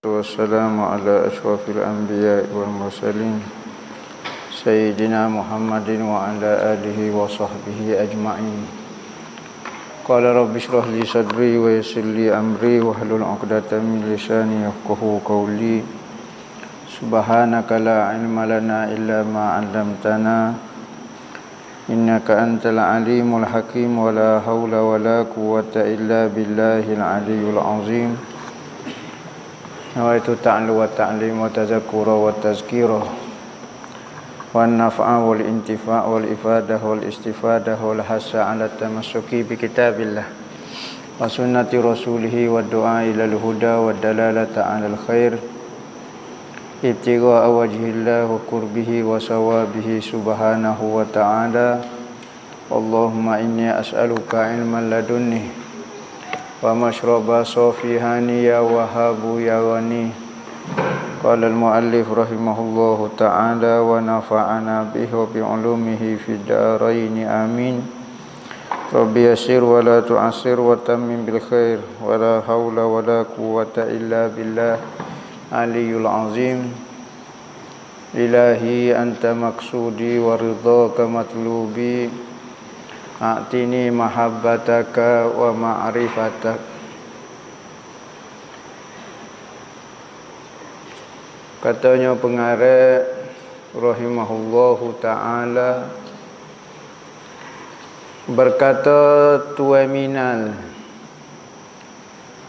Wassalamu ala ashrafil anbiya wal mursalin Sayyidina Muhammadin wa ala alihi wa sahbihi ajma'in. Qala rabbi shrah li sadri wa yassir li amri wa hlul 'uqdatam min lisani yafqahu qawli. Subhanaka la ilma lana illa ma 'allamtana innaka antal alimul hakim wa la haula wa la quwwata illa billahil aliyyil azim. Nawaitu ta'lu wa ta'lim wa tazakkura wa tazkira wa naf'a wal intifa' wal ifadah wal istifadah wal hasa 'ala tamassuki bi kitabillah wa sunnati rasulih wa du'a ila al-huda wa dalalata 'ala al-khair ibtigha'a wajhillah wa qurbihi wa sawabihi subhanahu wa ta'ala. Allahumma inni as'aluka ilman ladunni wa mashraba safihani ya wahabu ya ghani. Qala al-muallif rahimahullahu ta'ala wa nafa'ana bihi wa bi'ulumihi fid dharain amin. Rabbi yassir wa la tu'assir wa tammim bil khair wa la haula wa la quwwata illa billah aliyyul azim. Ilahi anta maqsudi wa ridhaka matlubi. A'tini mahabbataka wa ma'rifatak. Katanya pengarang rahimahullahu ta'ala berkata Tuan Minal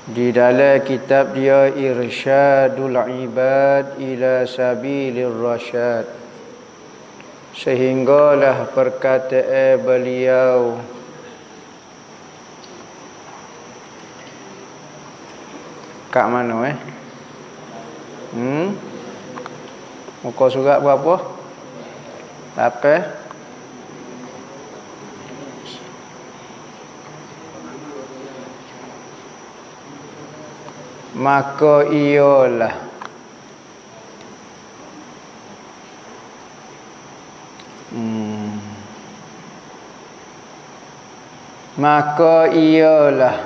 di dalam kitab dia Irsyadul Ibad ila Sabilir Rasyad, sehinggalah perkataan beliau kat mana muka surat berapa? 8. Maka ialah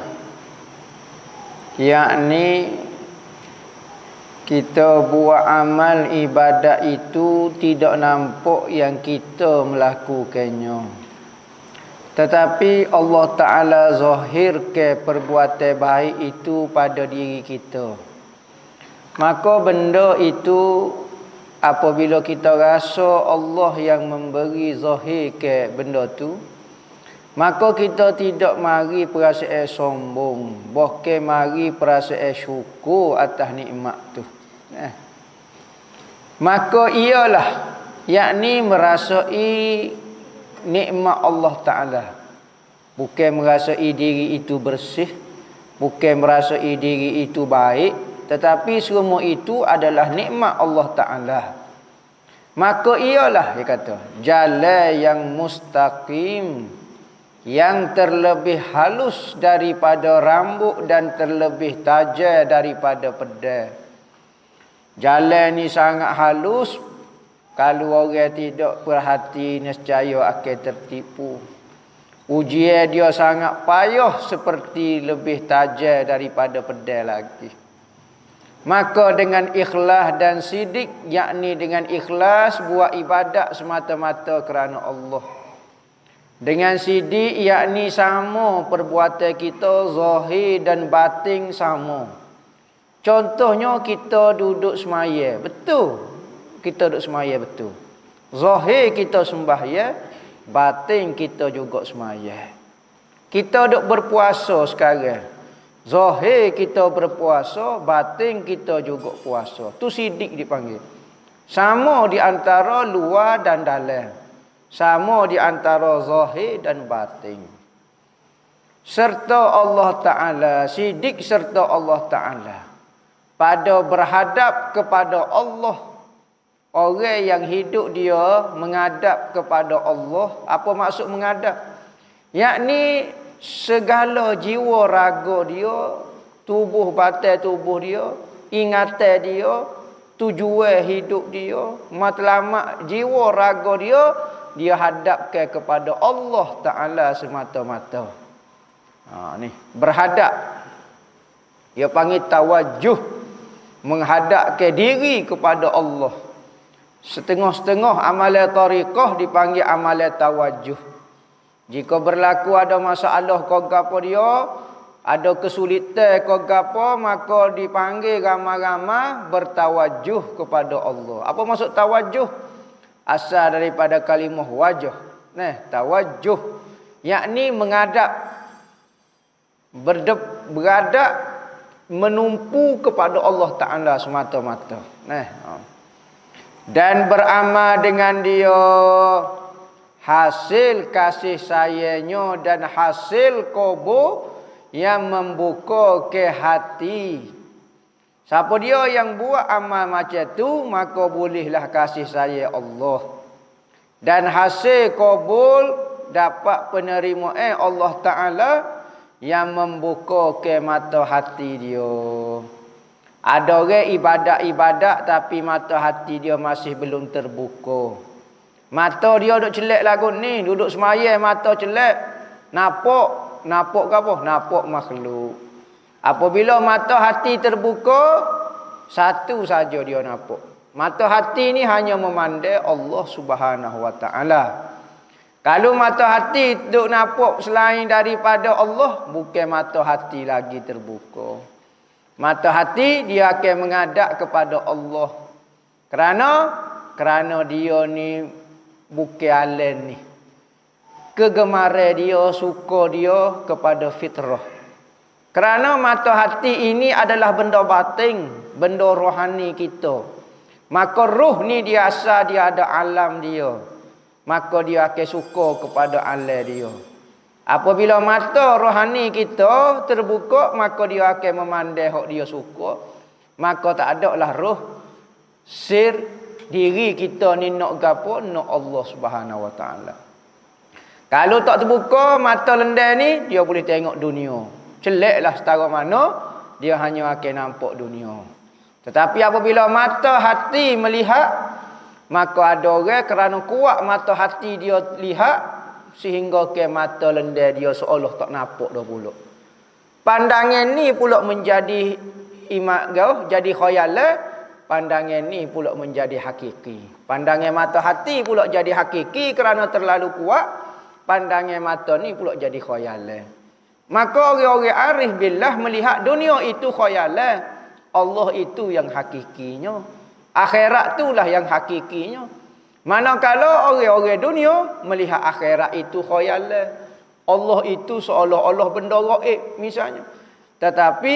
yakni kita buat amal ibadat itu tidak nampak yang kita melakukannya, tetapi Allah Ta'ala zahirkan perbuatan baik itu pada diri kita. Maka benda itu apabila kita rasa Allah yang memberi zahirkan benda tu, maka kita tidak mari perasaan sombong, bahkan mari perasaan syukur atas nikmat tu. Maka ialah yakni merasai nikmat Allah Ta'ala, bukan merasai diri itu bersih, bukan merasai diri itu baik, tetapi semua itu adalah nikmat Allah Ta'ala. Maka ialah, dia kata, jalan yang mustaqim, yang terlebih halus daripada rambut dan terlebih tajam daripada pedang. Jalan ni sangat halus, kalau orang tidak perhati nescaya akan tertipu. Ujian dia sangat payah, seperti lebih tajam daripada pedang lagi. Maka dengan ikhlas dan sidik, yakni dengan ikhlas buat ibadat semata-mata kerana Allah. Dengan sidik yakni sama perbuatan kita, zahir dan batin sama. Contohnya kita duduk semaya, betul. Kita duduk semaya betul. Zahir kita sembahyang, batin kita juga semaya. Kita duduk berpuasa sekarang. Zahir kita berpuasa, batin kita juga puasa. Tu sidik dipanggil. Sama di antara luar dan dalam. Sama di antara zahir dan batin. Serta Allah Ta'ala, sidik serta Allah Ta'ala. Pada berhadap kepada Allah. Orang yang hidup dia menghadap kepada Allah. Apa maksud menghadap? Yakni segala jiwa raga dia, tubuh batin tubuh dia, ingatan dia, tujuan hidup dia, matlamat jiwa raga dia, dia hadapkan kepada Allah Ta'ala semata-mata. Ni berhadap. Dia panggil tawajjuh, menghadap ke diri kepada Allah. Setengah-setengah amalan tariqah dipanggil amalan tawajjuh. Jika berlaku ada masalah kau gapo dia, ada kesulitan kau gapo, maka dipanggil ramai-ramai bertawajjuh kepada Allah. Apa maksud tawajjuh? Asal daripada kalimah wajah. Tawajjuh yakni menghadap, beradab, menumpu kepada Allah Ta'ala semata-mata. Dan beramal dengan dia, hasil kasih sayangnya dan hasil kubur yang membuka ke hati. Siapa dia yang buat amal macam tu, maka bolehlah kasih sayang Allah. Dan hasil kubur dapat penerimaan Allah Ta'ala yang membuka ke mata hati dia. Ada orang ibadat-ibadat tapi mata hati dia masih belum terbuka. Mata dia duduk celak lagu ni, duduk semayang mata celak. Nampak ke apa? Nampak makhluk. Apabila mata hati terbuka, satu saja dia nampak. Mata hati ni hanya memandang Allah Subhanahu Wa Taala. Kalau mata hati duk nampak selain daripada Allah, bukan mata hati lagi terbuka. Mata hati dia akan menghadap kepada Allah. Kerana dia ni bukan alam ni. Kegemaran dia, suka dia kepada fitrah. Kerana mata hati ini adalah benda batin, benda rohani kita. Maka roh ni dia asal dia ada alam dia. Maka dia akan suka kepada alam dia. Apabila mata rohani kita terbuka, maka dia akan memandang hak dia suka. Maka tak ada lah roh sir diri kita ni nak gapo, nak Allah Subhanahu Wa Taala. Kalau tak terbuka mata lendai ni, dia boleh tengok dunia. Celaklah setara mana dia hanya akan nampak dunia. Tetapi apabila mata hati melihat, maka ada orang kerana kuat mata hati dia lihat, sehingga ke mata lendai dia seolah tak nampak dah pula. Pandangan ni pula menjadi imak gauh, jadi khayalan. Pandangan ni pula menjadi hakiki. Pandangan mata hati pula jadi hakiki kerana terlalu kuat. Pandangan mata ni pula jadi khayalan. Maka orang-orang arif billah melihat dunia itu khayalan. Allah itu yang hakikinya. Akhirat itulah yang hakikinya. Manakala orang-orang dunia melihat akhirat itu khayalan. Allah itu seolah-olah benda gaib misalnya. Tetapi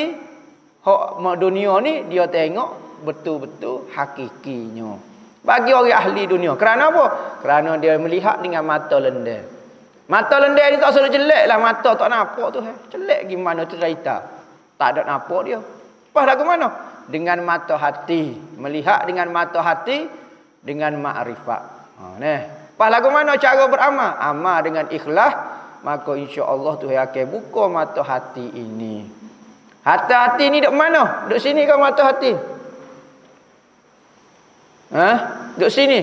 hak dunia ni dia tengok betul-betul hakikinya. Bagi orang ahli dunia. Kerana apa? Kerana dia melihat dengan mata lendai. Mata lendai ni tak selalu jelek lah. Mata tak nampak tu. Jelek gimana tu cerita. Tak ada nampak dia. Lepas lagu mana? Dengan mata hati. Melihat dengan mata hati. Dengan ma'rifat. Lepas lagu mana cara beramal? Amal dengan ikhlas. Maka insya-Allah Tuhan akan buka mata hati ini. Hati-hati ni duduk mana? Duduk sini ke mata hati? Duduk sini.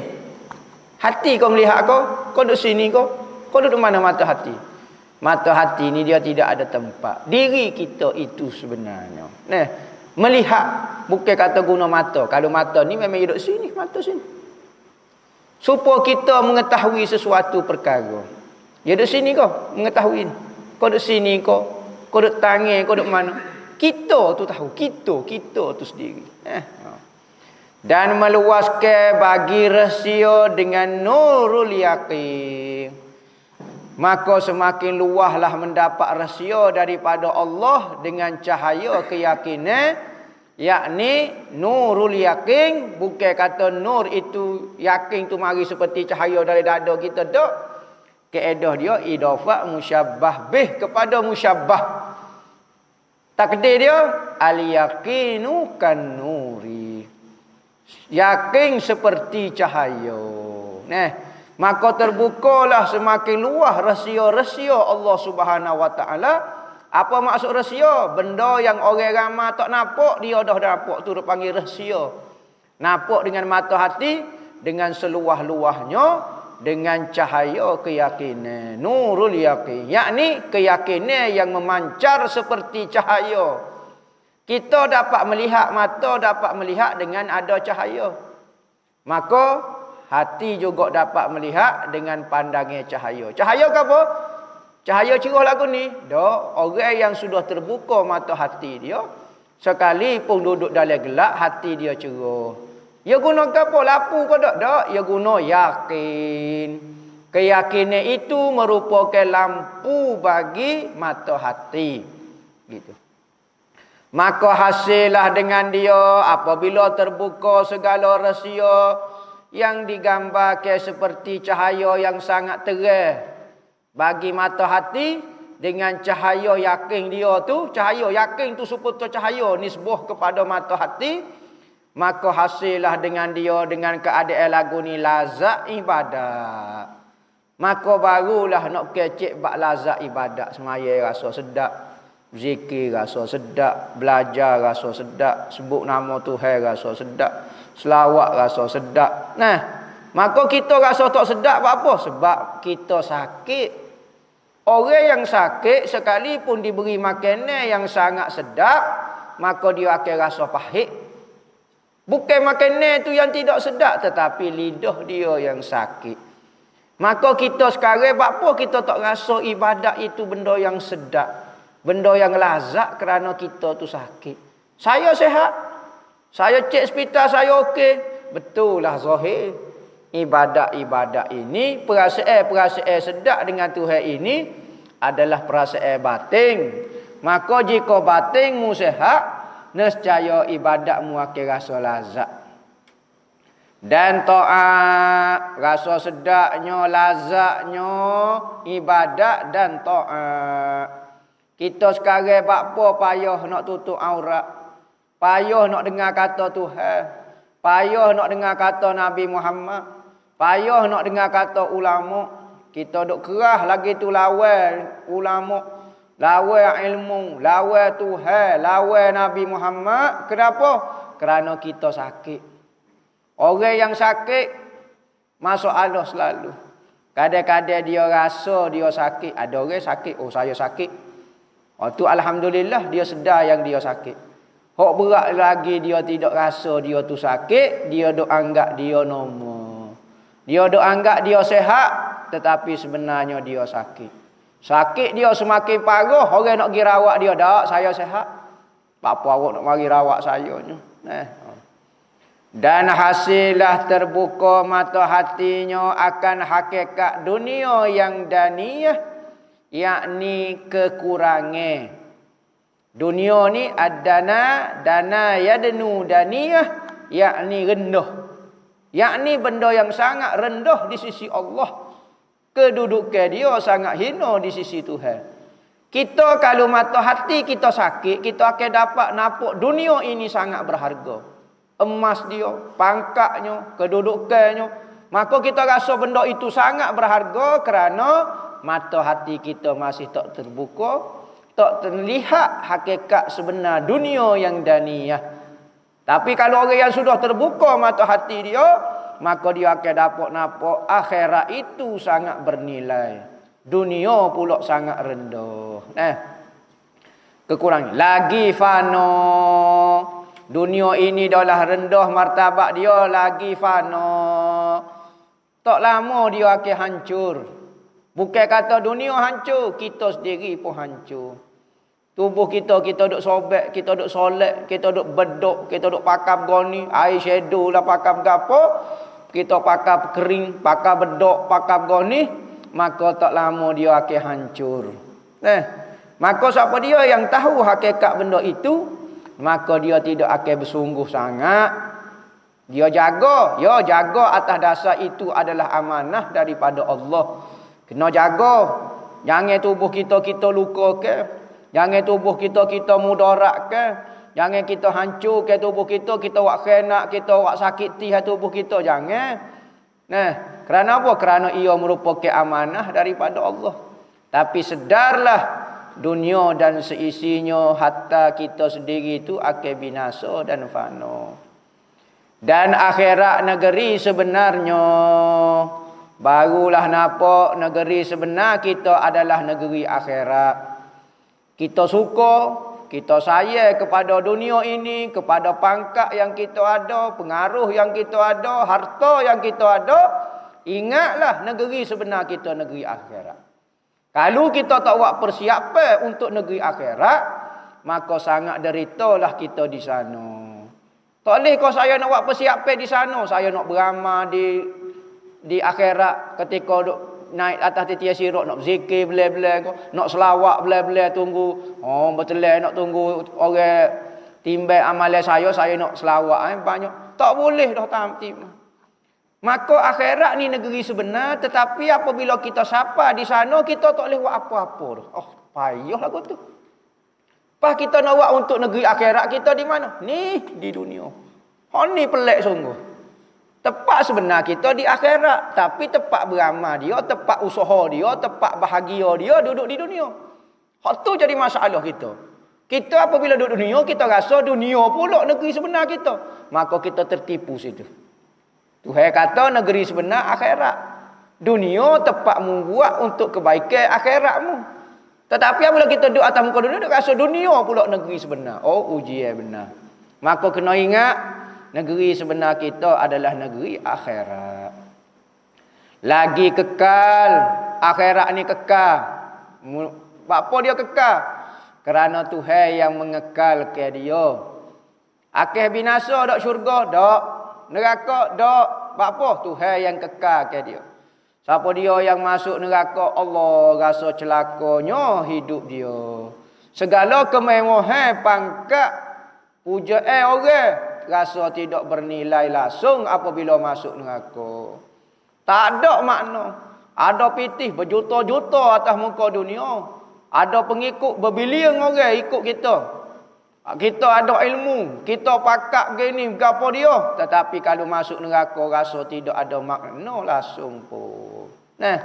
Hati kau melihat kau? Kau duduk sini kau? Kau duduk mana mata hati? Mata hati ni dia tidak ada tempat. Diri kita itu sebenarnya. Melihat. Bukan kata guna mata. Kalau mata ni memang duduk sini. Mata sini. Supaya kita mengetahui sesuatu perkara. Dia duduk sini kau mengetahui. Kau duduk sini kau. Kau duduk tangan, kau duduk mana. Kita tu tahu. Kita tu sendiri. Dan meluaskan bagi rahsia dengan nurul yaqin. Maka semakin luaslah mendapat rahsia daripada Allah dengan cahaya keyakinan. Yakni nurul yaqin. Bukan kata nur itu yakin tu mari seperti cahaya dari dada kita tak. Kaedah dia idafah musyabbah bih kepada musyabbah. Takdir dia al-yaqinu kan nuri. Yakin seperti cahaya. Maka terbukalah semakin luas rahsia-rahsia Allah Subhanahu Wa Taala. Apa maksud rahsia? Benda yang orang ramai tak nampak, dia dah nampak tu dipanggil rahsia. Nampak dengan mata hati, dengan seluas-luasnya, dengan cahaya keyakinan. Nurul yaqin, yakni keyakinan yang memancar seperti cahaya. Kita dapat melihat, mata dapat melihat dengan ada cahaya. Maka hati juga dapat melihat dengan pandangan cahaya. Cahaya ke apa? Cahaya cerah lagu ni. Dak, orang yang sudah terbuka mata hati dia, sekalipun duduk dalam gelap, hati dia cerah. Dia guna apa? Lapu ke tak? Tak. Dia guna yakin. Keyakinan itu merupakan lampu bagi mata hati. Gitu. Maka hasillah dengan dia apabila terbuka segala rahsia yang digambarkan seperti cahaya yang sangat terang bagi mata hati, dengan cahaya yakin dia tu, cahaya yakin tu seperti cahaya nisbah kepada mata hati, maka hasillah dengan dia dengan keadaan lagu ni lazat ibadat. Maka barulah nak kecek bak lazat ibadat. Semaya rasa sedap, zikir rasa sedap, belajar rasa sedap, sebut nama Tuhan rasa sedap, selawat rasa sedap. Nah, maka kita rasa tak sedap apa? Sebab kita sakit. Orang yang sakit sekalipun diberi makanan yang sangat sedap, maka dia akan rasa pahit. Bukan makanan tu yang tidak sedap, tetapi lidah dia yang sakit. Maka kita sekarang apa kita tak rasa ibadat itu benda yang sedap, benda yang lazat kerana kita tu sakit. Saya sihat, saya cek hospital, saya okey. Betul lah zahir. Ibadat-ibadat ini, perasaan-perasaan sedap dengan Tuhan ini adalah perasaan batin. Maka jika batinmu sihat, nescaya ibadatmu akan rasa lazat. Dan taat, rasa sedapnya, lazatnya ibadat dan taat. Kita sekarang apa payah nak tutup aurat, payah nak dengar kata Tuhan, payah nak dengar kata Nabi Muhammad, payah nak dengar kata ulama. Kita duk kerah lagi tu lawan ulama, lawan ilmu, lawan Tuhan, lawan Nabi Muhammad. Kenapa? Kerana kita sakit. Orang yang sakit masalah selalu. Kadang-kadang dia rasa dia sakit. Ada orang sakit, oh saya sakit. Oh tu alhamdulillah dia sedar yang dia sakit. Hok berat lagi dia tidak rasa dia tu sakit, dia duk anggap dia normal. Dia duk anggap dia sehat, tetapi sebenarnya dia sakit. Sakit dia semakin parah, orang nak pergi rawat dia, tak, saya sehat. Apa awak nak mari rawat saya ni? Dan hasillah terbuka mata hatinya akan hakikat dunia yang daniyah, yakni kekurangan. Dunia ni ad-dana, dana yadnu daniyah, yakni rendah. Yakni benda yang sangat rendah di sisi Allah. Kedudukan dia sangat hina di sisi Tuhan. Kita kalau mata hati kita sakit, kita akan dapat nampak dunia ini sangat berharga. Emas dia, pangkatnya, kedudukannya. Maka kita rasa benda itu sangat berharga kerana mata hati kita masih tak terbuka, tak terlihat hakikat sebenar dunia yang daniyah. Tapi kalau orang yang sudah terbuka mata hati dia, maka dia akan dapat nampak akhirat itu sangat bernilai. Dunia pula sangat rendah. Kekurangan. Lagi fana. Dunia ini adalah rendah martabat dia, lagi fana. Tak lama dia akan hancur. Bukan kata dunia hancur, kita sendiri pun hancur. Tubuh kita duk sobek, kita duk solek, kita duk bedok, kita duk pakam goni, air shadow lah pakam gapo, kita pakam kering, pakam bedok, pakam goni, maka tak lama dia akan hancur. Maka siapa dia yang tahu hakikat benda itu, maka dia tidak akan bersungguh sangat. Dia jaga, ya jaga atas dasar itu adalah amanah daripada Allah. Kena jaga, jangan tubuh kita luka ke. Jangan tubuh kita mudarat ke. Jangan kita hancur ke tubuh kita buat khenak, kita buat sakiti tubuh kita. Jangan. Kerana apa? Kerana ia merupakan amanah daripada Allah. Tapi sedarlah dunia dan seisinya hatta kita sendiri itu akan binasa dan fana. Dan akhirat negeri sebenarnya barulah nampak negeri sebenar kita adalah negeri akhirat. Kita suka, kita sayang kepada dunia ini, kepada pangkat yang kita ada, pengaruh yang kita ada, harta yang kita ada. Ingatlah negeri sebenar kita negeri akhirat. Kalau kita tak buat persiapan untuk negeri akhirat, maka sangat deritalah kita di sana. Tak boleh kau saya nak buat persiapan di sana, saya nak beramal di akhirat ketika duk naik atas titian sirok nak zikir bela-bela, nak selawat bela-bela tunggu. Oh betul nak tunggu orang timbang amalan saya nak selawat banyak. Tak boleh dah tampil. Maka akhirat ni negeri sebenar, tetapi apabila kita sapa di sana kita tak boleh buat apa-apa dah. Oh payah lagu tu. Pas kita nak buat untuk negeri akhirat kita di mana? Ni di dunia. Ni pelik sungguh. Tempat sebenar kita di akhirat, tapi tempat beramal dia, tempat usaha dia, tempat bahagia dia duduk di dunia. Hak tu jadi masalah kita. Kita apabila duduk dunia, kita rasa dunia pula negeri sebenar kita. Maka kita tertipu situ. Tuhan kata negeri sebenar akhirat. Dunia tempatmu buat untuk kebaikan akhiratmu. Tetapi apabila kita duduk atas muka dunia, duduk rasa dunia pula negeri sebenar. Oh ujian benar. Maka kena ingat, negeri sebenar kita adalah negeri akhirat. Lagi kekal. Akhirat ni kekal. Apa dia kekal? Kerana Tuhan yang mengekalkan dia. Akhir binasa dok syurga? Dok. Neraka? Dok. Apa? Tuhan yang kekalkan dia. Siapa dia yang masuk neraka? Allah rasa celakanya hidup dia. Segala kemewahan pangkat pujaan orang rasa tidak bernilai langsung apabila masuk neraka. Tak ada makna. Ada pitih berjuta-juta atas muka dunia. Ada pengikut berbilion orang ikut kita. Kita ada ilmu, kita pakak begini, gapo dia. Tetapi kalau masuk neraka rasa tidak ada makna langsung pun. Nah,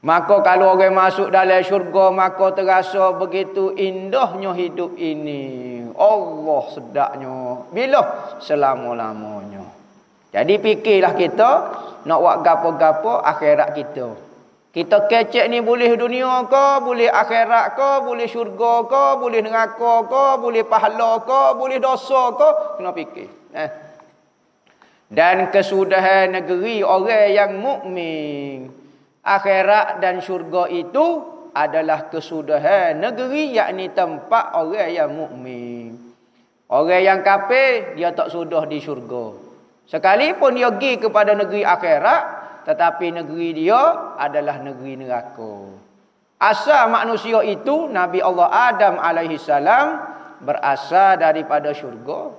maka kalau orang masuk dalam syurga, maka terasa begitu indahnya hidup ini. Allah sedapnya. Bila? Selama-lamanya. Jadi fikirlah kita nak buat gapo-gapo akhirat kita. Kita kecek ni boleh dunia ke, boleh akhirat ke, boleh syurga ke, boleh neraka ke, boleh pahala ke, boleh dosa ke, kena fikir. Dan kesudahan negeri orang yang mukmin, akhirat dan syurga itu adalah kesudahan negeri, yakni tempat orang yang mukmin. Orang yang kafir dia tak sudah di syurga. Sekalipun dia pergi kepada negeri akhirat, tetapi negeri dia adalah negeri neraka. Asal manusia itu Nabi Allah Adam alaihi salam berasal daripada syurga.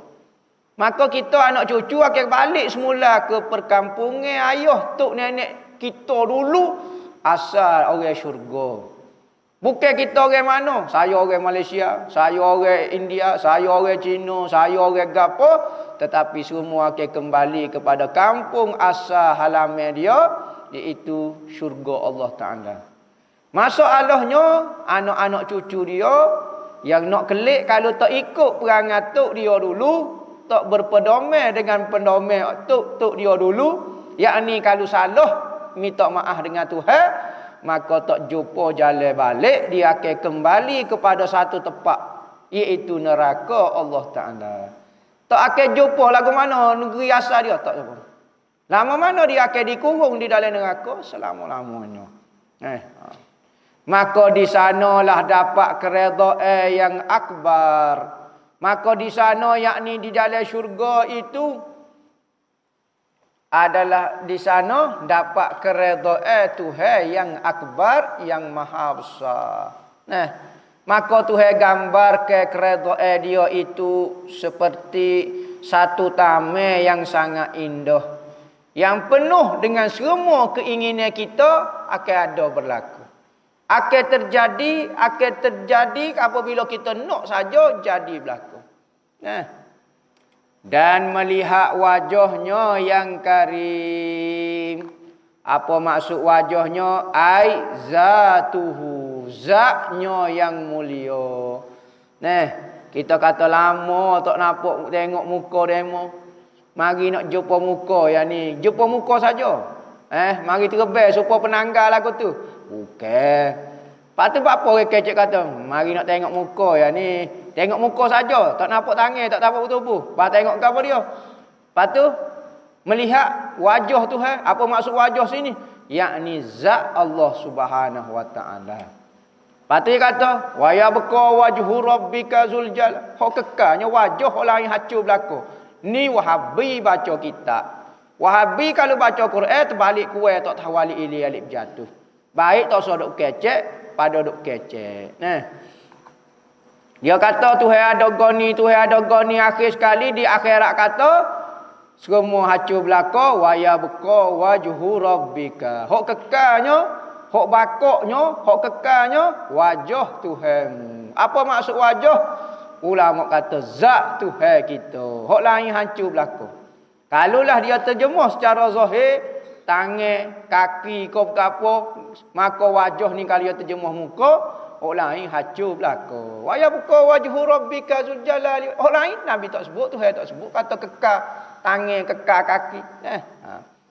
Maka kita anak cucu akan balik semula ke perkampungan ayah tok nenek kita dulu asal orang syurga. Bukan kita orang mana? Saya orang Malaysia, saya orang India, saya orang Cina, saya orang gapo, tetapi semua akan kembali kepada kampung asal halaman dia, iaitu syurga Allah Taala. Masalahnya anak-anak cucu dia yang nak kelik kalau tak ikut perangai tok dia dulu, tak berpedoman dengan pedoman tok dia dulu, yakni kalau salah minta maaf dengan Tuhan, maka tak jumpa jalan balik, dia akan kembali kepada satu tempat, iaitu neraka Allah Ta'ala. Tak akan jumpa lagu mana negeri asal dia, tak jumpa. Lama mana dia akan dikurung di dalam neraka? Selama-lamanya. Maka di sanalah dapat keredaan yang akbar. Maka di sana, yakni di dalam syurga itu, adalah di sana dapat keredaan Tuhan yang akbar, yang maha besar. Nah, maka Tuhan gambar keredaan dia itu seperti satu taman yang sangat indah, yang penuh dengan semua keinginan kita akan ada berlaku. Akan terjadi apabila kita nak saja jadi berlaku. Nah, dan melihat wajahnya yang karim. Apa maksud wajahnya? Ai zatuhu, zatnya yang mulia. Nah, kita kata lama tak nampak tengok muka demo. Mari nak jumpa muka yang ni, jumpa muka saja. Mari terbang supaya penanggal aku tu. Bukan. Lepas tu apa orang kecek kata, mari nak tengok muka ya ni. Tengok muka saja, tak nampak tangan, tak nampak tubuh. Lepas tengok ke apa dia? Lepas tu melihat wajah Tuhan. Apa maksud wajah sini? Yakni zat Allah Subhanahu wa taala. Lepas tu dia kata, wa yabqa wajhu rabbika zul jalal. Hok kekalnya wajah orang yang hancur belaka. Ni Wahabi baca kitab. Wahabi kalau baca Quran terbalik kuat tak tahu wali ili alif jatuh. Baik tak usah duk kecek pada duk kecek. Dia kata Tuhan ada goni akhir sekali di akhirat kata semua hancur belaka wa yabqa wajhu rabbika. Hok kekalnya, hok bakoknya, hok kekalnya wajah Tuhan. Apa maksud wajah? Ulama kata zat Tuhan kita. Hok lain hancur belaka. Kalaulah dia terjemuh secara zahir, tangan, kaki, kau apa, maka wajah ni kalau dia terjemuh muka, orang lain hancur belaka. Wa yabqa wajhu rabbika zul jalali. Orang lain Nabi tak sebut, Tuhan tak sebut, kata kekal tangan, kekal kaki.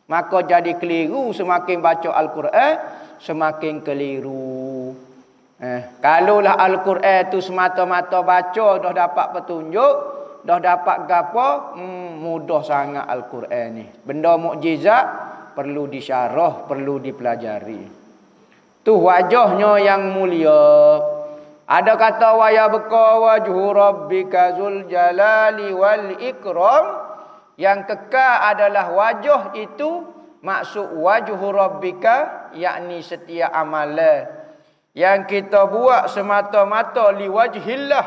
Maka jadi keliru semakin baca Al-Quran, semakin keliru. Kalaulah Al-Quran tu semata-mata baca dah dapat petunjuk, dah dapat gapo, mudah sangat Al-Quran ni. Benda mukjizat perlu disyarah, perlu dipelajari. Tu wajahnya yang mulia. Ada kata wa yabqa wajhu rabbika zul jalali wal ikram. Yang kekal adalah wajah itu, maksud wajhu rabbika yakni setiap amalan yang kita buat semata-mata liwajhillah.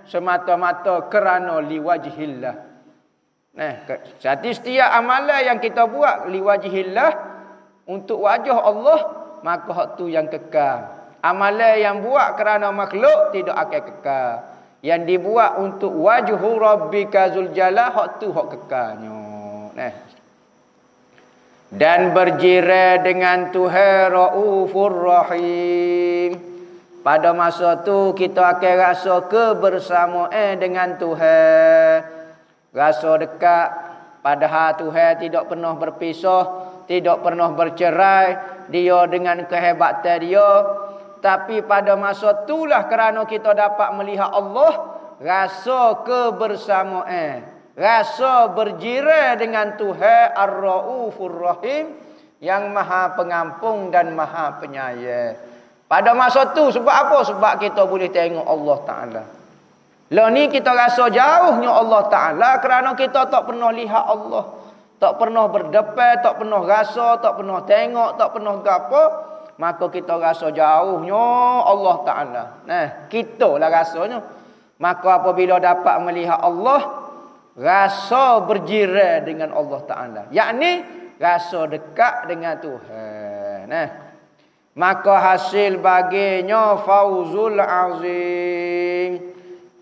Semata-mata kerana liwajhillah. Jadi setiap amalan yang kita buat liwajhillah untuk wajah Allah, maka hak tu yang kekal. Amalan yang buat kerana makhluk tidak akan kekal. Yang dibuat untuk wajhu rabbika zul jalal, hak tu hak kekalnya. Dan berjiran dengan Tuhan Raufur Rahim. Pada masa tu kita akan rasa kebersamaan dengan Tuhan. Rasa dekat. Padahal Tuhan tidak pernah berpisah, tidak pernah bercerai. Dia dengan kehebatan dia. Tapi pada masa itulah kerana kita dapat melihat Allah, rasa kebersamaan, rasa berjiran dengan Tuhan Ar-Raufur Rahim yang Maha Pengampun dan Maha Penyayang. Pada masa tu sebab apa? Sebab kita boleh tengok Allah Taala. Lah ni kita rasa jauhnya Allah Taala kerana kita tak pernah lihat Allah, tak pernah berdepan, tak pernah rasa, tak pernah tengok, tak pernah gapo. Maka kita rasa jauhnya Allah Ta'ala. Kita lah rasanya. Maka apabila dapat melihat Allah, rasa berjiran dengan Allah Ta'ala. Yakni rasa dekat dengan Tuhan. Maka hasil baginya fauzul azim.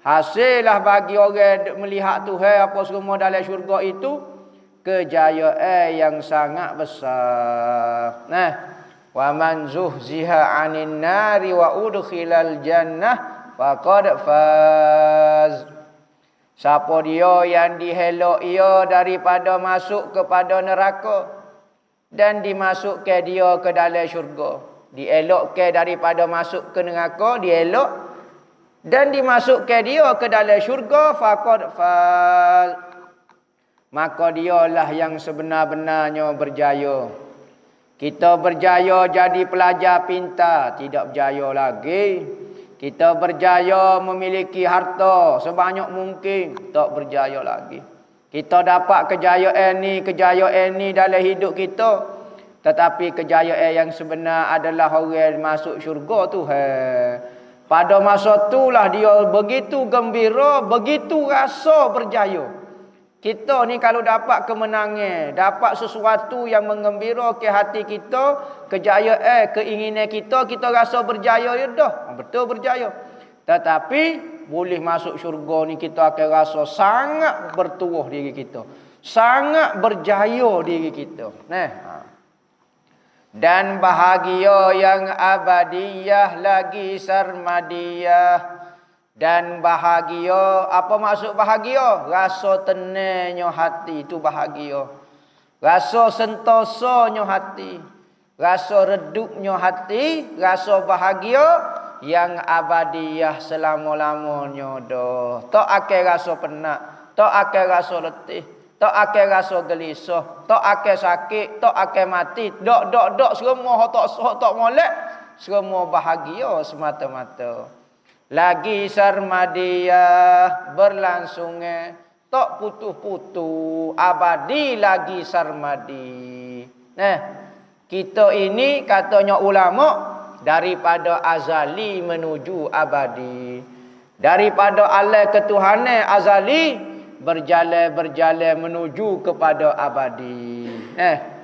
Hasillah bagi orang melihat Tuhan apa semua dalam syurga itu, kejayaan yang sangat besar. Wa man zuhziha 'anil nari wa udkhilal jannah faqad faz. Siapa dia yang dihelok ia daripada masuk kepada neraka dan dimasukkan dia ke dalam syurga. Dielokkan daripada masuk ke neraka, dielok dan dimasukkan dia ke dalam syurga, faqad faz. Maka dialah yang sebenar-benarnya berjaya. Kita berjaya jadi pelajar pintar, tidak berjaya lagi. Kita berjaya memiliki harta sebanyak mungkin, tak berjaya lagi. Kita dapat kejayaan ni dalam hidup kita. Tetapi kejayaan yang sebenar adalah orang masuk syurga Tuhan. Pada masa itulah dia begitu gembira, begitu rasa berjaya. Kita ni kalau dapat kemenangan, dapat sesuatu yang menggembirakan hati kita, kejayaan, keinginan kita, kita rasa berjaya ya dah. Betul berjaya. Tetapi boleh masuk syurga ni kita akan rasa sangat bertuah diri kita. Sangat berjaya diri kita. Dan bahagia yang abadiyah lagi sarmadiyah. Dan bahagia, apa maksud bahagia? Rasa tenangnya hati itu bahagia. rasa sentosonyo hati, rasa redupnya hati, rasa bahagia yang abadiyah selama-lamanya dah. Tak akan rasa penat, tak akan rasa letih, tak akan rasa gelisah, tak akan sakit, tak akan mati. Dok semua tak molek, semua bahagia semata-mata. Lagi sarmadiyah berlangsungnya, tak putus-putus, abadi lagi sarmadi. Nah, kita ini katanya ulama daripada azali menuju abadi. Daripada alam ketuhanan azali berjalan menuju kepada abadi.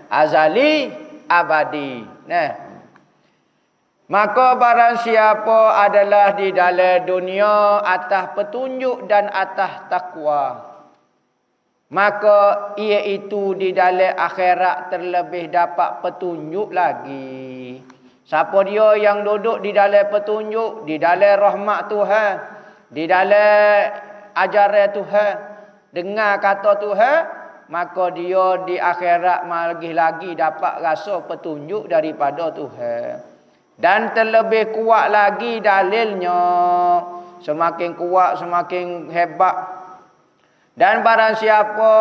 Azali abadi. Maka barang siapa adalah di dalam dunia atas petunjuk dan atas takwa, maka iaitu di dalam akhirat terlebih dapat petunjuk lagi. Siapa dia yang duduk di dalam petunjuk, di dalam rahmat Tuhan, di dalam ajaran Tuhan, dengar kata Tuhan, maka dia di akhirat lagi dapat rasa petunjuk daripada Tuhan. Dan terlebih kuat lagi dalilnya, semakin kuat semakin hebat. Dan barang siapa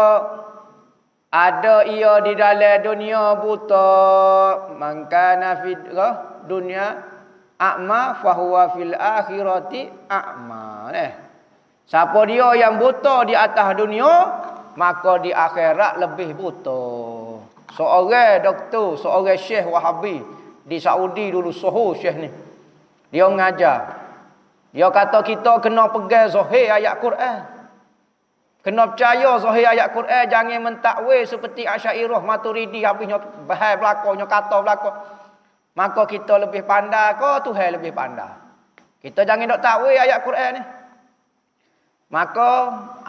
ada ia di dalam dunia buta, mangkana fid dunia a'ma fahuwa fil akhirati a'ma. Siapa dia yang buta di atas dunia, maka di akhirat lebih buta. Seorang doktor, seorang syekh Wahabi di Saudi dulu, soho syekh ni, dia mengajar. Dia kata kita kena pegang zahir ayat Quran, kena percaya zahir ayat Quran, jangan mentakwil seperti Asy'ariyah Maturidi habisnya bahai belakangnya kata belakang. Maka kita lebih pandai ke Tuhan lebih pandai. Kita jangan dok takwil ayat Quran ni. Maka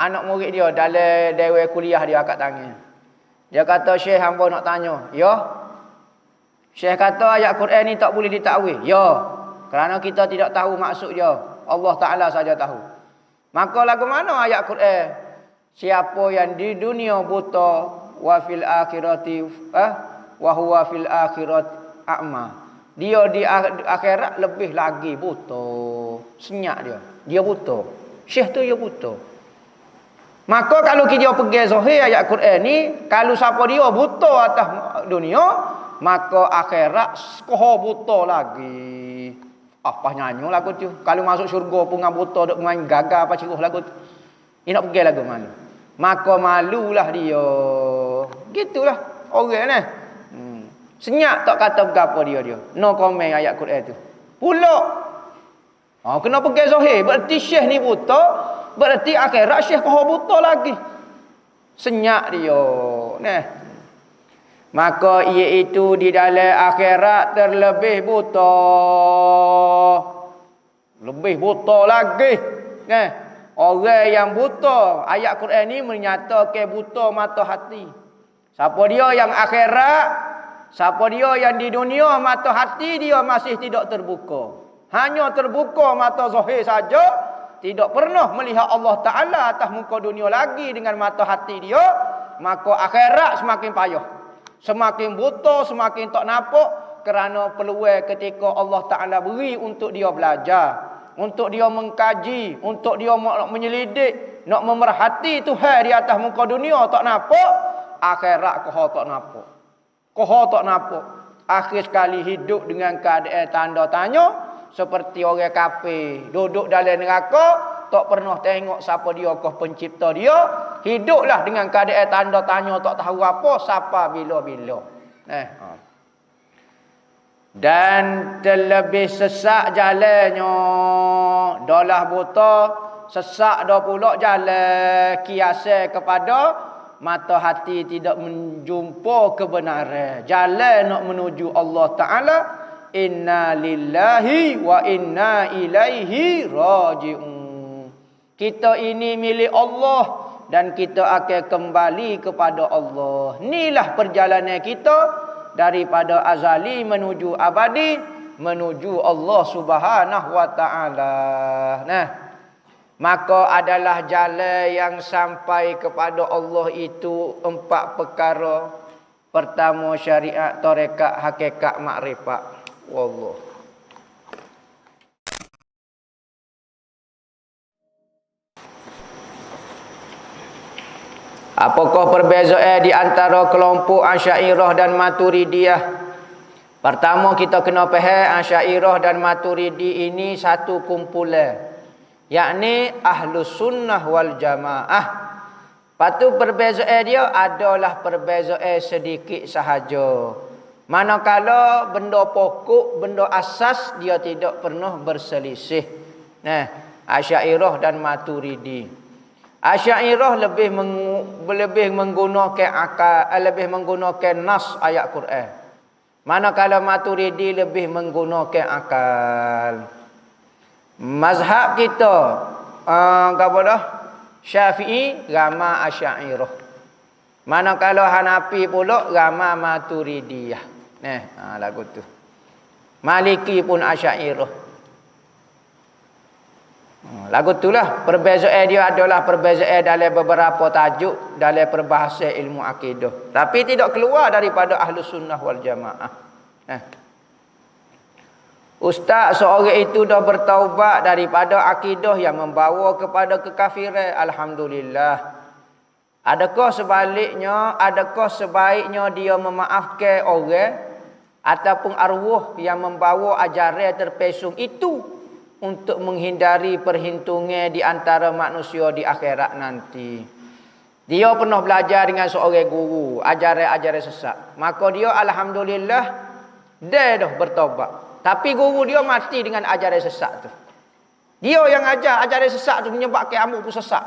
anak murid dia dalam dewan kuliah dia angkat tangan. Dia kata, "Syekh, hamba nak tanya." "Ya." Syekh kata ayat Quran ni tak boleh ditakwil. "Ya." Kerana kita tidak tahu maksud dia. Allah Ta'ala saja tahu. Maka lagu mana ayat Quran? Siapa yang di dunia buta wa fil akhirati wa huwa fil akhirat a'ma. Dia di akhirat lebih lagi buta. Senyap dia. Dia buta. Syekh tu dia buta. Maka kalau kita pergi zahir ayat Quran ni, kalau siapa dia buta atas dunia, maka akhirat sekolah buta lagi. Apa nyanyi lagu tu? Kalau masuk syurga pun dengan buta duk main gagal apa ciruh lagu tu. Dia nak pergi lagu mana? Maka malulah dia. Gitulah orang ni. Senyap tak kata berapa dia. No comment ayat Quran tu. Pula. Kena pergi zahir. Berarti syekh ni buta. Berarti akhirat syekh kau buta lagi. Senyap dia. Nah. Maka iaitu di dalam akhirat terlebih buta. Lebih buta lagi. Orang yang buta, ayat Quran ni menyatakan buta mata hati. Siapa dia yang akhirat, siapa dia yang di dunia mata hati dia masih tidak terbuka. Hanya terbuka mata zahir saja, tidak pernah melihat Allah Ta'ala atas muka dunia lagi dengan mata hati dia, maka akhirat semakin payah. Semakin buta, semakin tak nampak, kerana peluang ketika Allah Ta'ala beri untuk dia belajar, untuk dia mengkaji, untuk dia menyelidik, nak memerhati Tuhan di atas muka dunia tak nampak, akhirat kau tak nampak. Kau tak nampak. Akhir sekali hidup dengan keadaan tanda tanya, seperti orang kafir duduk dalam neraka, tak pernah tengok siapa dia kah pencipta dia. Hiduplah dengan keadaan tanda tanya, tak tahu apa, siapa, bila-bila. Dan terlebih sesak jalannya. Dalah buta, sesak dah pula jalan. Kiasai kepada mata hati tidak menjumpa kebenaran. Jalan nak menuju Allah Ta'ala. Inna lillahi wa inna ilaihi raji'un. Kita ini milik Allah dan kita akan kembali kepada Allah. Inilah perjalanan kita daripada azali menuju abadi, menuju Allah Subhanahu wa Ta'ala. Maka adalah jalan yang sampai kepada Allah itu 4 perkara. Pertama syariat, tarekat, hakikat, makrifat. Wallah. Apakah perbezaan di antara kelompok Asy'ariyah dan Maturidiyah? Pertama kita kena faham Asy'ariyah dan Maturidi ini satu kumpulan, yakni Ahlus Sunnah wal Jamaah. Patu perbezaan dia adalah perbezaan sedikit sahaja. Manakala benda pokok, benda asas dia tidak pernah berselisih. Nah, Asy'ariyah dan Maturidi. Asy'ariyah lebih menggunakan akal, lebih menggunakan nas ayat Quran. Manakala Maturidi lebih menggunakan akal. Mazhab kita apa dah? Syafi'i ramai Asy'ariyah. Manakala Hanafi pula ramai Maturidiyah. Nah, lagu tu. Maliki pun Asy'ariyah. Lagu itulah perbezaan dia adalah perbezaan dalam beberapa tajuk dalam perbahasan ilmu akidah, tapi tidak keluar daripada Ahlus Sunnah wal Jamaah. Ustaz seorang itu dah bertaubat daripada akidah yang membawa kepada kekafiran, alhamdulillah. Adakah sebaiknya dia memaafkan orang ataupun arwah yang membawa ajaran terpesong itu untuk menghindari perhitungan di antara manusia di akhirat nanti? Dia pernah belajar dengan seorang guru ajaran-ajaran sesat, maka dia alhamdulillah dia dah bertaubat. Tapi guru dia mati dengan ajaran sesat tu. Dia yang ajar ajaran sesat tu menyebabkan ambo pun sesat.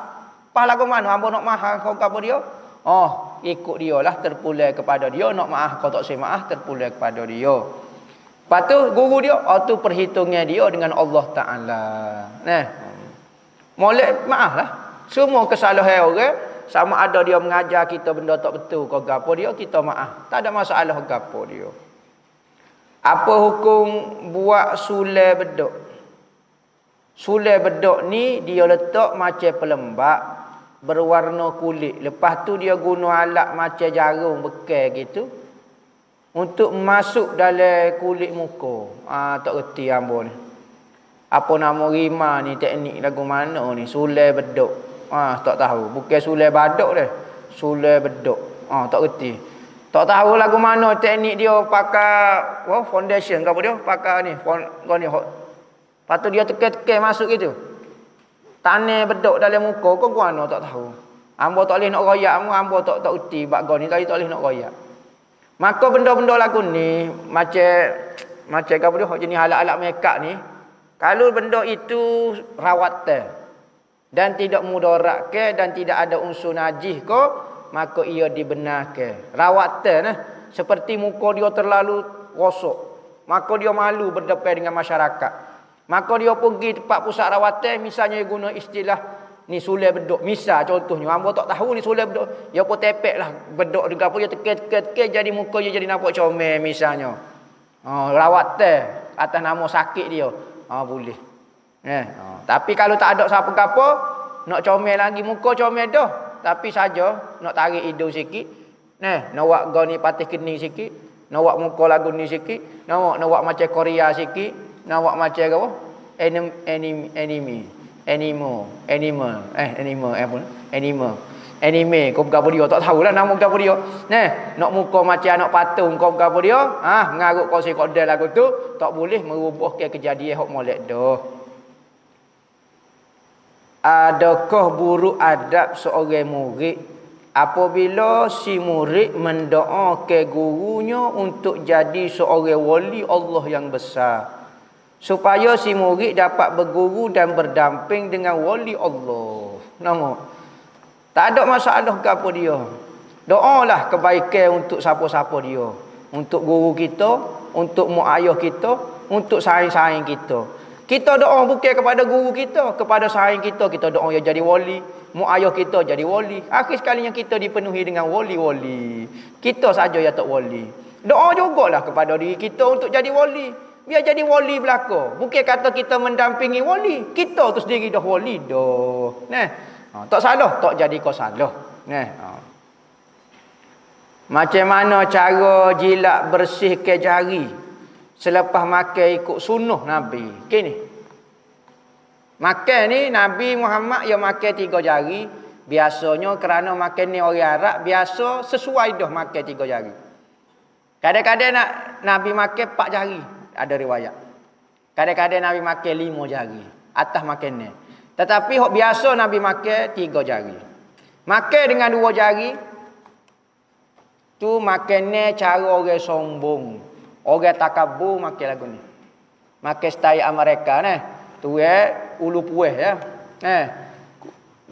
Pas lagu mana ambo nak maaf kau apa dia? Oh, ikut dia lah, terpulang kepada dia. Nak maaf kau tak maaf, terpulang kepada dia. Lepas tu guru dia, tu perhitungan dia dengan Allah Ta'ala. Nah, molek maaf lah. Semua kesalahan orang, sama ada dia mengajar kita benda tak betul kau gapo dia, kita maaf. Tak ada masalah gapo dia. Apa hukum buat sulai bedok? Sulai bedok ni dia letak macam pelembab berwarna kulit. Lepas tu dia guna alat macam jarum bekal gitu untuk masuk dalam kulit muka. Tak reti ambo ni. Apa nama rima ni, teknik lagu mana ni? Sulai bedok. Tak tahu. Bukan sulai badok dah. Sulai bedok. Tak reti. Tak tahu lagu mana teknik dia pakai foundation ke apa dia? Pakai ni, kau ni. Lepas tu dia tekan-tekan masuk gitu. Tanah bedok dalam muka kau mana tak tahu. Ambo tak boleh nak royak, ambo tak uti bab kau ni tadi tak boleh nak royak. Maka benda-benda lagu ni macam apa dia jenis alat-alat makeup ni, kalau benda itu rawatan dan tidak mudaratkan dan tidak ada unsur najis ko, maka ia dibenarkan. Rawatan seperti muka dia terlalu rosak, maka dia malu berdepan dengan masyarakat. Maka dia pergi tempat pusat rawatan, misalnya dia guna istilah ni sulai bedok. Misal contohnya, hamba tak tahu ni sulai bedok. Dia pun tepek lah bedok dengan apa, dia tekan jadi muka dia jadi nampak comel misalnya. Rawatan atas nama sakit dia. Boleh. Tapi kalau tak ada siapa-siapa, nak comel lagi, muka comel dah. Tapi saja nak tarik hidung sikit. Nak buat gau ni patih kening sikit. Nak buat muka lagu ni sikit. Nak buat macam Korea sikit. Nak buat macam apa? Anime. Kau berapa dia? Tak tahulah nama berapa dia. Nak muka macam anak patung kau berapa dia? Mengarut kau si kodel lagu tu. Tak boleh merubahkan kejadian hok molek dah. Adakah buruk adab seorang murid apabila si murid mendoakan gurunya untuk jadi seorang wali Allah yang besar, supaya si murid dapat berguru dan berdamping dengan wali Allah? Tak ada masalah ke apa dia. Doalah kebaikan untuk siapa-siapa dia. Untuk guru kita, untuk mak ayah kita, untuk saing-saing kita. Kita doa bukan kepada guru kita, kepada saing kita doa yang jadi wali, mak ayah kita jadi wali. Akhir sekalinya kita dipenuhi dengan wali-wali. Kita saja yang tak wali. Doa jugalah kepada diri kita untuk jadi wali. Biar jadi wali belaka. Bukan kata kita mendampingi wali, kita tu sendiri dah wali dah. Tak salah, tak jadi kau salah. Macam mana cara jilat bersih ke jari selepas makan ikut sunnah Nabi. Gini. Makan ni Nabi Muhammad yang makan 3 jari. Biasanya kerana makan ni orang Arab biasa sesuai dah makan 3 jari. Kadang-kadang nak Nabi makan 4 jari, ada riwayat. Kadang-kadang Nabi makan 5 jari atas makan ni. Tetapi hok biasa Nabi makan 3 jari. Makan dengan 2 jari tu makan ni cara orang sombong. Orang takabur makan lagu ni. Makan style Amerika ni. Tu ulu pueh ya.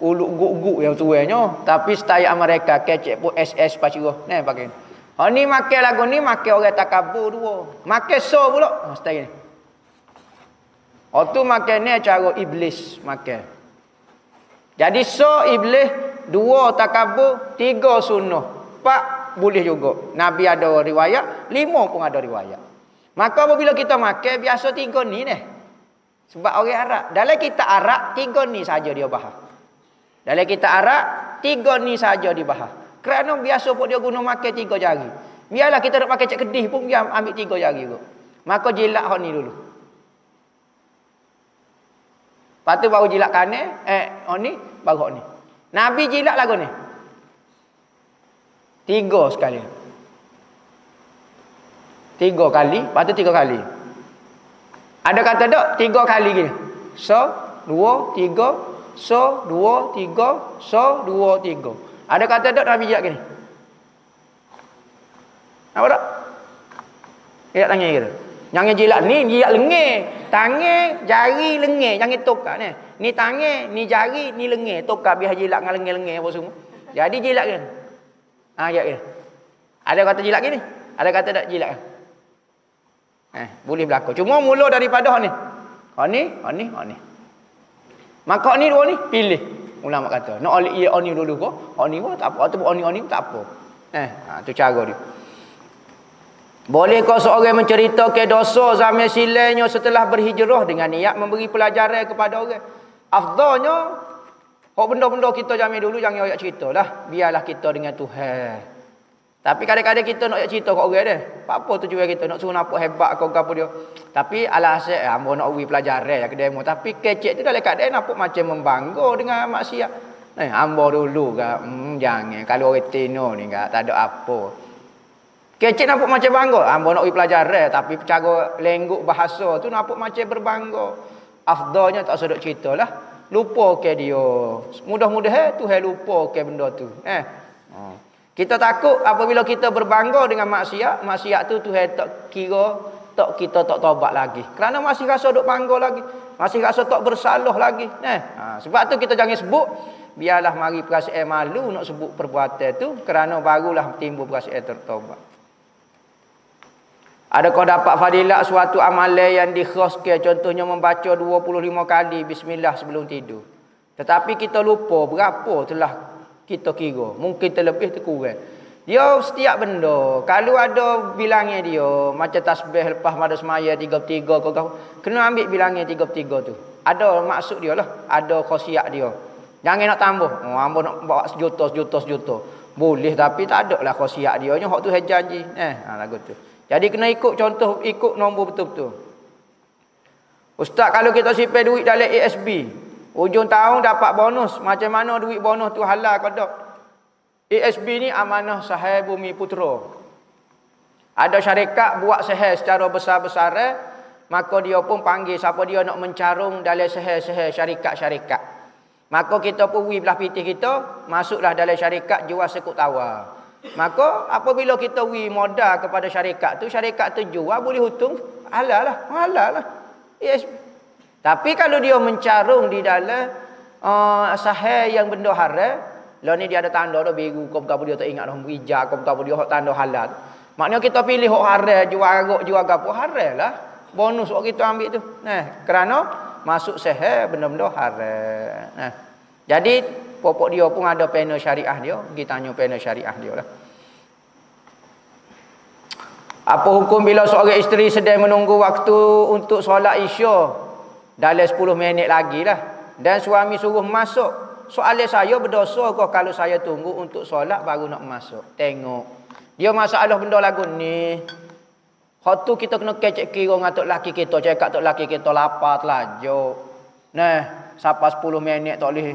Ulu guk-guk yang tuanya, tapi style Amerika kecek pun SS paciroh. Ni pakai. Ha ni makan lagu ni makan orang takabur dua. Makan so pula style ni. Tu makan ni cara iblis makan. Jadi so iblis, 2 takabur, 3 sunnah. 4 boleh juga. Nabi ada riwayat, 5 pun ada riwayat. Maka apabila kita makan biasa 3 ni. Sebab orang Arab, dalam kita Arab 3 ni saja dia bahas. Dalam kita Arab 3 ni saja dibahas. Kerana biasa pun dia guna makan 3 jari. Biarlah kita nak pakai cek kedih pun biar ambil 3 jari juga. Maka jilat hok ni dulu. Lepas tu baru jilat kanan, hok ni baru hok ni. Nabi jilat lagu ni 3 sekali. 3 kali, lepas tu 3 kali. Ada kata tak 3 kali gini. So, 2, 3, so, 2, 3, so, 2, 3. Ada kata tak Nabi jilat gini? Nampak tak? Jilat tangan kita. Jangan jilat ni, jilat lengan. Tangan, jari, lengan. Jangan tukar ni. Ni tangan, ni jari, ni lengan. Tukar biar jilat dengan lengan-lengan apa semua. Jadi jilat gini. Jilat gini. Ada kata jilat gini? Ada kata tak jilat kan? Boleh berlaku. Cuma mula daripada ni. Ni. Maka ni 2 ni pilih. Ulama kata, nak oleh ni dulu ke? Ni pun tak apa. Ataupun ni tak apa. Tu cara dia. Bolehkah seorang menceritakan dosa zaman silainya setelah berhijrah dengan niat memberi pelajaran kepada orang? Afdalnya, hok benda-benda kita zaman dulu jangan ayat ceritalah. Biarlah kita dengan Tuhan. Tapi kadang-kadang kita nak ayat cerita kat orang dia. Apa tujuan kita nak suruh nampak hebat ke apa dia. Tapi alasan hamba nak beri pelajaran ke demo. Tapi kecek tu dalam keadaan nampak macam membangga dengan maksiat. Hamba dulu ke jangan kalau orang tino ni ke tak ada apa. Kecek nampak macam bangga. Hamba nak beri pelajaran tapi cara lengguk bahasa tu nampak macam berbangga. Afdalnya tak sedok ceritalah. Lupa ke dia. Mudah-mudahan Tuhan lupa ke benda tu. Kita takut apabila kita berbangga dengan maksiat tu Tuhan tak kira kita tak taubat lagi. Kerana masih rasa duk bangga lagi, masih rasa tak bersalah lagi. Sebab tu kita jangan sebut, biarlah mari perasaan malu nak sebut perbuatan tu kerana barulah timbul perasaan tertaubat. Adakah dapat fadilat suatu amalan yang dikhaskan, contohnya membaca 25 kali bismillah sebelum tidur. Tetapi kita lupa berapa telah kita kira. Mungkin terlebih terkurang. Dia setiap benda, kalau ada bilangnya dia, macam tasbih lepas pada semaya 33 kena ambil bilangnya 33 tu. Ada maksud dia lah, ada khasiat dia. Jangan nak tambah. Hamba nak bawa sejuta. Boleh tapi tak ada lah khasiat dia. Hak tu janji. Lagu tu. Jadi kena ikut contoh, ikut nombor betul-betul. Ustaz, kalau kita simpan duit dalam ASB, hujung tahun dapat bonus. Macam mana duit bonus tu halal ke tak? ASB ni amanah sahih Bumi Putra. Ada syarikat buat sahih secara besar-besaran, maka dia pun panggil siapa dia nak mencarung dalam sahih-sahih syarikat-syarikat. Maka kita pun belah pitih kita, masuklah dalam syarikat jual sekut tawar. Maka apabila kita modal kepada syarikat tu jual boleh hutang halal lah. ASB. Tapi kalau dia mencarung di dalam sahih yang benda haram, lah ni dia ada tanda dah biru kau apa dia tak ingat dah hijau kau apa dia hak tanda halal. Maknanya kita pilih hak haram, jual arak, jual gapo haram lah. Bonus hak kita ambil tu. Kerana masuk sahih benda-benda haram. Jadi pokok dia pun ada panel syariah dia, pergi tanya panel syariah dia lah. Apa hukum bila seorang isteri sedang menunggu waktu untuk solat Isya? Dalam 10 minit lagi lah. Dan suami suruh masuk. Soalan saya berdosa kau kalau saya tunggu untuk solat baru nak masuk. Tengok. Dia masalah benda lagu ni. Hak tu kita kena kecek kira ngatuk laki kita, cakap tok laki kita lapar telajuk. Nah, sampai 10 minit tak boleh.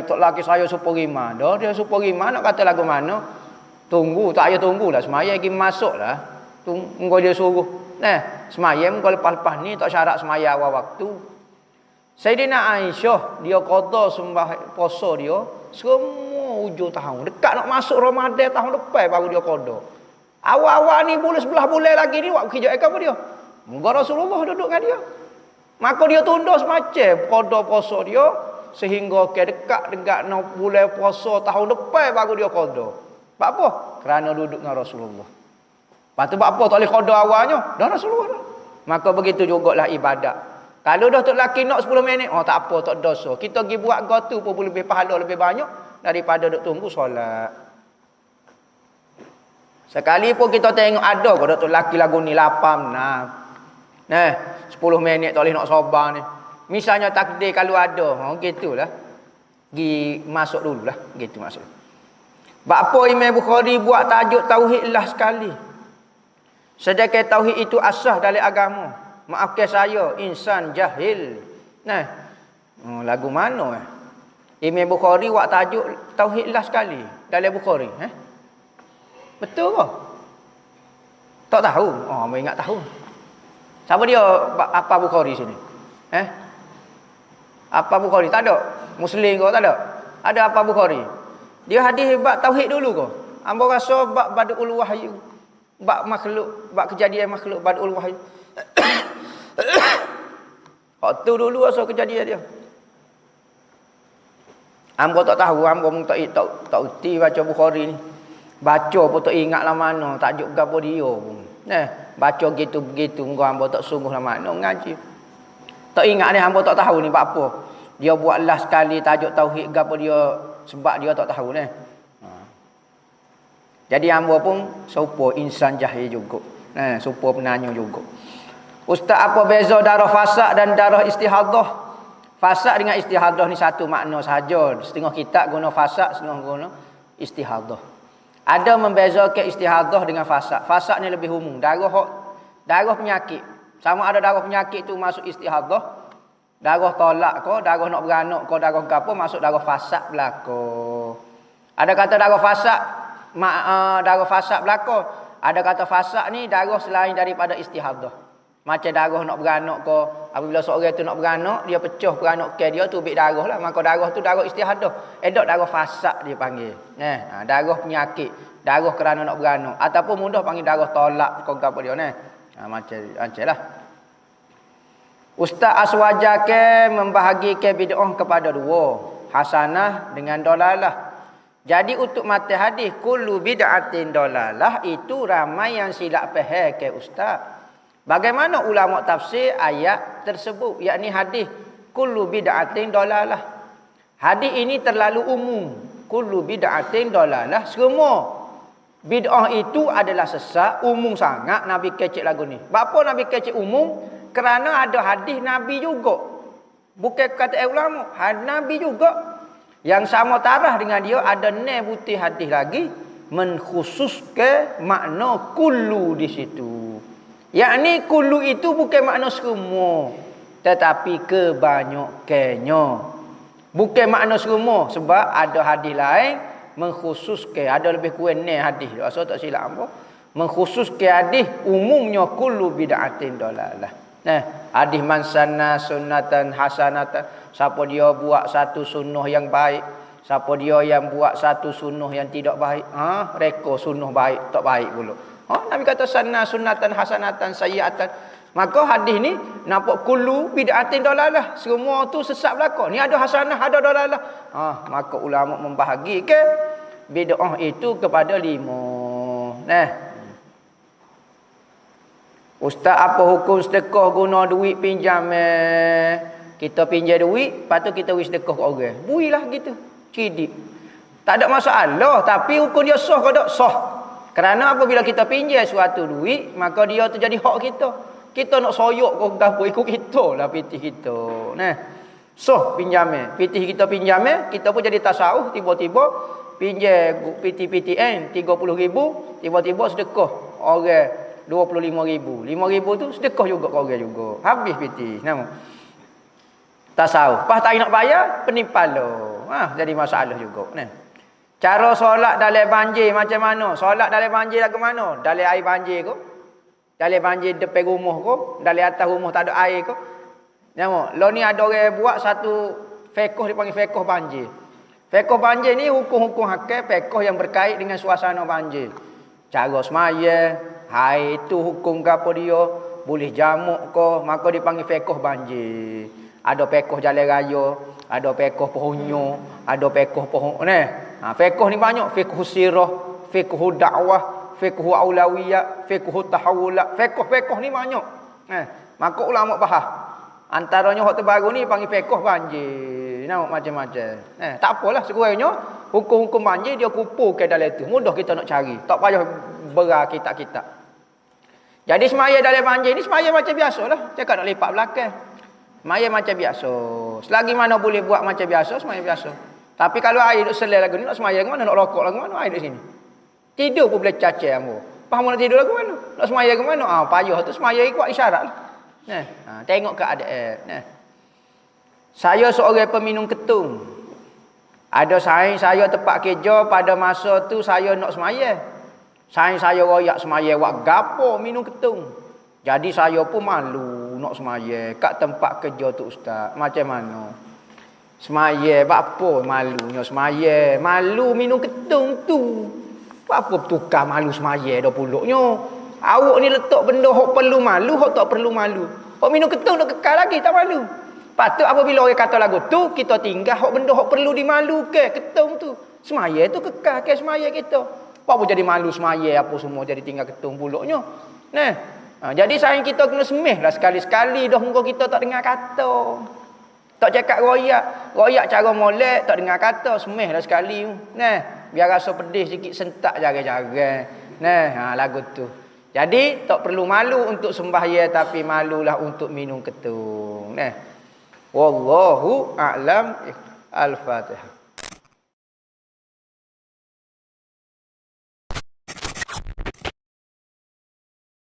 Tok laki saya superima. Dah dia superima nak kata lagu mana? Tunggu, tak payah tunggulah. Semaya pergi masuklah. Tunggu dia suruh. Nah, semaya kau lepas-lepas ni tak syarat semaya awal waktu. Sayyidina Aisyah dia qada sembah puasa dia semua hujung tahun. Dekat nak masuk Ramadan tahun depan baru dia qada. Awal-awal ni bulan 11 bulan lagi ni waktu kerja apa dia? Moga Rasulullah duduk dengan dia. Maka dia tunda semacam qada puasa dia sehingga ke dekat nak bulan puasa tahun depan baru dia qada. Sebab apa? Kerana duduk dengan Rasulullah. Lepas tu sebab apa tak boleh qada awalnya? Dah Rasulullah dah. Maka begitu jugalah ibadat. Kalau dah tok laki nak 10 minit, tak apa, tak dosa. Kita pergi buat gotu pun lebih pahala lebih banyak daripada duk tunggu solat. Sekali pun kita tengok ada kau tok laki lagu ni lapam nah. 10 minit tak boleh nak sabar ni. Misalnya takdir kalau ada, gitulah. Pergi masuk dululah, gitu masuk. Sebab apa Imam Bukhari buat tajuk tauhid lah sekali. Sedangkan tauhid itu asas dalam agama. Maafkan saya, insan jahil. Lagu mana? Imam Bukhari buat tajuk tauhid lah sekali dalam Bukhari. Betul ke? Tak tahu. Abang ingat tahu. Siapa dia apa Bukhari sini? Apa Bukhari? Tak ada. Muslim ke tak ada? Ada apa Bukhari? Dia hadis bab tauhid dulu ke? Ambo rasa bab badul wahyu. Bab makhluk, bab kejadian makhluk badul wahyu. Waktu dulu asal kejadian dia. Ambo tak tahu, ambo tak uti baca Bukhari ni. Baca pun tak ingat lah mana, tajuk gapo dia pun. Baca gitu begitu, ambo tak sungguh lah mana ngaji. Tak ingat ni, ambo tak tahu ni bab apa. Dia buat lah sekali tajuk tauhid gapo dia sebab dia tak tahu ni. Jadi ambo pun serupa insan jahil juga. Serupa penanya juga. Ustaz, apa beza darah fasak dan darah istihadah? Fasak dengan istihadah ni satu makna sahaja. Setengah kitab guna fasak, setengah guna istihadah. Ada membezakan istihadah dengan fasak. Fasak ni lebih umum. Darah penyakit. Sama ada darah penyakit tu masuk istihadah. Darah tolak ke, darah nak beranak ke, darah apa masuk darah fasak belaka. Ada kata darah fasak belaka. Ada kata fasak ni darah selain daripada istihadah. Macam darah nak beranak ke, apabila seorang tu nak beranak, dia pecah beranak ke dia tu bit darah lah. Maka darah tu darah istihadah. Dok darah fasak dia panggil. Darah penyakit, darah kerana nak beranak. Ataupun mudah panggil darah tolak ke apa dia ni. Macam lah. Ustaz aswajake membahagikan bid'ah kepada dua, hasanah dengan dolalah. Jadi untuk mata hadis kullu bid'atin dolalah itu ramai yang silap faham ke ustaz. Bagaimana ulama tafsir ayat tersebut, yakni hadis kullu bid'atin dolalah. Hadis ini terlalu umum. Kullu bid'atin dolalah, semua bid'ah itu adalah sesat, umum sangat Nabi kecek lagu ni. Apa Nabi kecek umum? Kerana ada hadis Nabi juga. Bukan kata ulama, Nabi juga. Yang sama tarah dengan dia ada butir hadis lagi menkhususkan makna kullu di situ. Yakni kullu itu bukan makna semua, tetapi kebanyakannya. Bukan makna semua sebab ada hadis lain mengkhususkan, ada lebih kurang ni hadis. Asal tak silap apa? Mengkhususkan hadis umumnya kullu bid'atin dalalah. Hadis man sanna sunnatan hasanatan, siapa dia buat satu sunnah yang baik, siapa dia yang buat satu sunnah yang tidak baik, reka sunnah baik tak baik pula. Nabi kata sanna sunnatan hasanatan sayyi'atan. Maka hadis ni nampak kullu bid'atin dalalah. Semua tu sesat belaka. Ni ada hasanah, ada dalalah. Maka ulama membahagikan bid'ah itu kepada 5. Ustaz, apa hukum sedekah guna duit pinjam? Kita pinjam duit, lepas tu kita beri sedekah ke orang. Berilah gitu. Cidik. Tak ada masalah, tapi hukum dia sah ke tak? Sah. Kerana apabila kita pinjam suatu duit, maka dia tu jadi hak kita. Kita nak soyok ke gapo ikut kita lah pitih kita. Sah pinjam. Pitih kita pinjam, kita pun jadi tasawuf, tiba-tiba pinjam PTPTN 30,000, tiba-tiba sedekah orang 25,000. 5,000 tu sedekah juga ke orang juga. Habis PT. Nama. Tasawuf. Pas tak nak bayar, penipalo. Jadi masalah juga. Nah. Cara solat dalam banjir macam mana? Solat dalam banjir lah ke mana? Dalam air banjir ke? Dalam banjir depan rumah ke? Dalam atas rumah tak ada air ke? Nama. Lo ni ada orang buat satu fiqh dipanggil fiqh banjir. Fiqh banjir ni hukum-hukum hakim fiqh yang berkait dengan suasana banjir. Cara semaya, hai itu hukum ke apa dia? Boleh jamuk ke? Maka dipanggil fiqh banjir. Ada fiqh jalan raya, ada fiqh pohonnya, ada fiqh pohon ni. Fiqh ni banyak, fiqh sirah, fiqh dakwah, fiqh aulawiyah, fiqh tahawulat. Fiqh ni banyak. Maka ulama bahas. Antaranya hak terbaru ni panggil fiqh banjir. Nampak macam-macam. Tak apalah sekurangnya hukum-hukum banjir dia kumpulkan dalam itu. Mudah kita nak cari. Tak payah berat kitab-kitab. Jadi semaya dalam banjir ni semaya macam biasalah. Cakap nak lipat belakang. Semaya macam biasa. Selagi mana boleh buat macam biasa, semaya biasa. Tapi kalau air duk selai lagu ni nak semaya ke mana? Nak rokok lagu mana? Air duk sini. Tidur pun boleh cacai ambo. Faham nak tidur lagu mana? Nak semaya ke mana? Payah tu semaya ikut isyarat lah. Tengok keadaan. Saya seorang peminum ketum. Ada saing saya tempat kerja pada masa tu saya nak semaya. Saing saya royak semaya wak gapo minum ketum. Jadi saya pun malu nak semaya kat tempat kerja tu ustaz. Macam mana? Semaya apa malunya semaya? Malu minum ketum tu. Apa bertukar malu semaya dah puluknya? Awak ni letak benda hok perlu malu, hok tak perlu malu. Hok minum ketum nak kekal lagi tak malu. Patut apabila orang kata lagu tu, kita tinggal hok benda hok perlu dimalu ke ketum tu. Semaya tu kekal ke semaya kita. Apa jadi malu semaya apa semua jadi tinggal ketum puluknya. Jadi sayang kita kena semih lah sekali-sekali dah muka kita tak dengar kata. Tak cakap royak. Royak cara molek tak dengar kata. Semih lah sekali. Biar rasa pedih sikit sentak jaga-jaga. Lagu tu. Jadi tak perlu malu untuk sembahyang tapi malulah untuk minum ketum. Wallahu a'lam. Al-Fatihah.